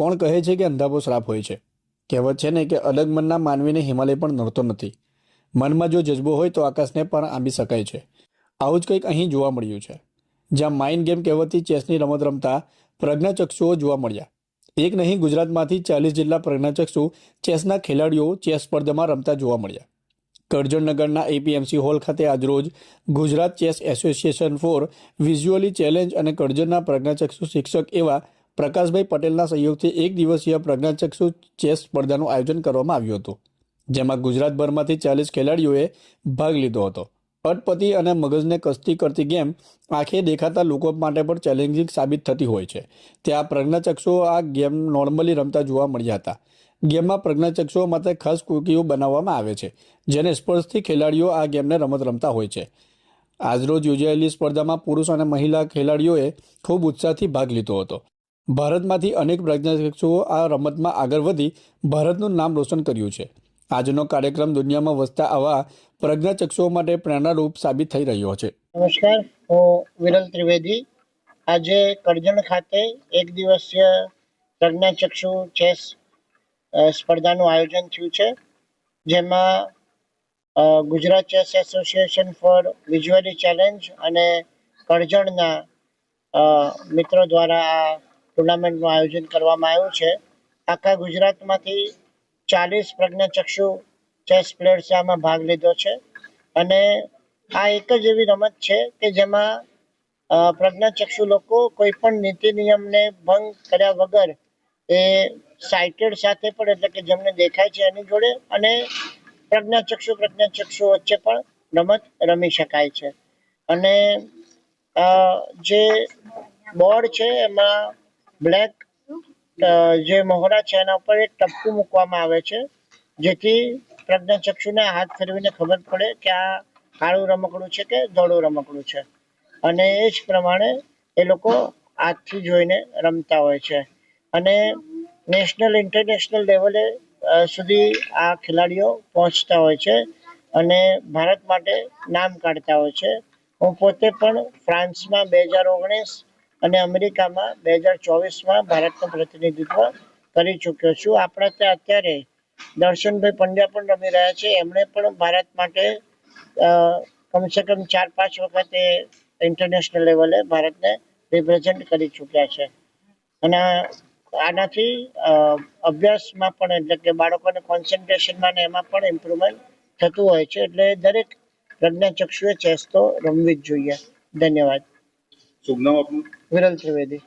કોણ કહે છે કે અંધાપો શ્રાપ હોય છે? કહેવત છે ને કે અલગ મનના માનવીને હિમાલય પણ નડતો નથી. મનમાં જો જજ્બો હોય તો આકાશને પણ આંબી શકાય છે. આવું જ કંઈક અહીં જોવા મળ્યું છે, જ્યાં માઇન્ડ ગેમ કહેવાતી ચેસની રમત રમતા પ્રજ્ઞાચક્ષુઓ જોવા મળ્યા. એક નહીં, ગુજરાતમાંથી 40 જેટલા પ્રજ્ઞાચક્ષુ ચેસના ખેલાડીઓ ચેસ સ્પર્ધામાં રમતા જોવા મળ્યા. કરજણનગરના એપીએમસી હોલ ખાતે આજરોજ Gujarat chess association four visually challenge અને કરજણના પ્રજ્ઞાચક્ષુ શિક્ષક એવા પ્રકાશભાઈ પટેલના સહયોગથી એક દિવસીય પ્રજ્ઞાચક્ષુ ચેસ સ્પર્ધાનું આયોજન કરવામાં આવ્યું હતું, જેમાં ગુજરાતભરમાંથી 40 ખેલાડીઓએ ભાગ લીધો હતો. અટપટી અને મગજને કસતી કરતી ગેમ આંખે દેખાતા લોકો માટે પણ ચેલેન્જિંગ સાબિત થતી હોય છે. ત્યાં પ્રજ્ઞાચક્ષુઓ આ ગેમ નોર્મલી રમતા જોવા મળ્યા હતા. ગેમમાં પ્રજ્ઞાચક્ષુઓ માટે ખાસ કુકીઓ બનાવવામાં આવે છે, જેને સ્પર્શથી ખેલાડીઓ આ ગેમને રમત રમતા હોય છે. આજરોજ યોજાયેલી સ્પર્ધામાં પુરુષ અને મહિલા ખેલાડીઓએ ખૂબ ઉત્સાહથી ભાગ લીધો હતો. ભારતમાંથી અનેક પ્રજ્ઞાચક્ષુઓ આ રમતમાં આગળ વધી ભારતનું નામ રોશન કર્યું છે. આજનો કાર્યક્રમ દુનિયામાં વસતા આવા પ્રજ્ઞાચક્ષુઓ માટે પ્રેરણારૂપ સાબિત થઈ રહ્યો છે. નમસ્કાર, હું વિરલ ત્રિવેદી. આજે કરજણ ખાતે એક દિવસીય પ્રજ્ઞાચક્ષુ ચેસ સ્પર્ધાનું આયોજન થયું છે, જેમાં Gujarat chess association four visually challenge અને કરજણના મિત્રો દ્વારા આ ટુર્નામેન્ટનું આયોજન કરવામાં આવ્યું છે. આખા ગુજરાતમાંથી 40 પ્રજ્ઞાચક્ષુ ચેસ પ્લેયર્સે આમાં ભાગ લીધો છે. અને આ એક જ એવી રમત છે કે જેમાં પ્રજ્ઞાચક્ષુ લોકો કોઈ પણ નીતિ નિયમને ભંગ કર્યા વગર એ સાઇટેડ સાથે પણ, એટલે કે જેમને દેખાય છે એની જોડે, અને પ્રજ્ઞાચક્ષુ વચ્ચે પણ રમત રમી શકાય છે. અને જે બોર્ડ છે એમાં બ્લેક જે મોહરા છે એના ઉપર એક ટપકું મૂકવામાં આવે છે, જેથી પ્રજ્ઞાચક્ષુને હાથ ફેરવીને ખબર પડે કે આ કાળું રમકડું છે કે ધોળું રમકડું છે. અને એ જ પ્રમાણે એ લોકો હાથથી જોઈને રમતા હોય છે. અને નેશનલ ઇન્ટરનેશનલ લેવલે સુધી આ ખેલાડીઓ પહોંચતા હોય છે અને ભારત માટે નામ કાઢતા હોય છે. હું પોતે પણ ફ્રાન્સમાં 2019 અને અમેરિકામાં 2024માં ભારતનું પ્રતિનિધિત્વ કરી ચૂક્યો છું. આપણા ત્યાં અત્યારે દર્શનભાઈ પંડ્યા પણ રમી રહ્યા છે. એમણે પણ ભારત માટે કમસે કમ 4-5 વખતે ઇન્ટરનેશનલ લેવલે ભારતને રિપ્રેઝેન્ટ કરી ચૂક્યા છે. અને આનાથી અભ્યાસમાં પણ, એટલે કે બાળકોને કોન્સન્ટ્રેશનમાં ને એમાં પણ ઇમ્પ્રુવમેન્ટ થતું હોય છે. એટલે દરેક પ્રજ્ઞાચક્ષુએ ચેસ તો રમવી જ જોઈએ. ધન્યવાદ. શુભ નામ આપનું? વિરલ ત્રિવેદી.